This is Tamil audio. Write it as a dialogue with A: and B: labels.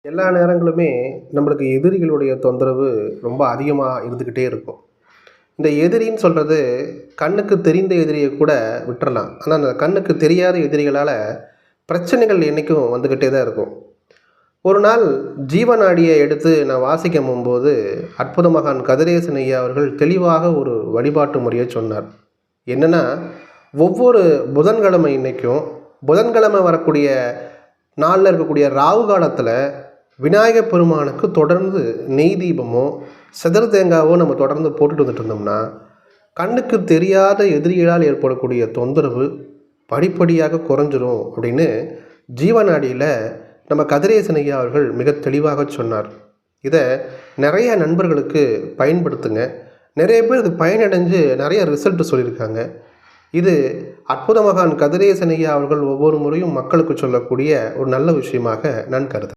A: எல்லா நேரங்களுமே நம்மளுக்கு எதிரிகளுடைய தொந்தரவு ரொம்ப அதிகமாக இருந்துக்கிட்டே இருக்கும். இந்த எதிரின்னு சொல்கிறது கண்ணுக்கு தெரிந்த எதிரியை கூட விட்டுறலாம். ஆனால் அந்த கண்ணுக்கு தெரியாத எதிரிகளால் பிரச்சனைகள் என்றைக்கும் வந்துக்கிட்டே தான் இருக்கும். ஒரு நாள் ஜீவநாடியை எடுத்து நான் வாசிக்க போகும்போது அற்புத மகான் கதிரேசன் ஐயா அவர்கள் தெளிவாக ஒரு வழிபாட்டு முறையை சொன்னார். என்னென்னா, ஒவ்வொரு புதன்கிழமை இன்னைக்கும் புதன்கிழமை வரக்கூடிய நாளில் இருக்கக்கூடிய ராகு காலத்தில் விநாயகப் பெருமானுக்கு தொடர்ந்து நெய் தீபமோ செதறு தேங்காவோ நம்ம தொடர்ந்து போட்டுட்டு வந்துட்டு இருந்தோம்னா, கண்ணுக்கு தெரியாத எதிரிகளால் ஏற்படக்கூடிய தொந்தரவு படிப்படியாக குறைஞ்சிரும் அப்படின்னு ஜீவநாடியில் நம்ம கதிரேசன் ஐயா அவர்கள் மிக தெளிவாக சொன்னார். இதை நிறைய நண்பர்களுக்கு பயன்படுத்துங்க. நிறைய பேர் இது பயனடைஞ்சு நிறைய ரிசல்ட் சொல்லியிருக்காங்க. இது அற்புத மகான் கதிரேசன் ஐயா அவர்கள் ஒவ்வொரு முறையும் மக்களுக்கு சொல்லக்கூடிய ஒரு நல்ல விஷயமாக நான் கருதுகிறேன்.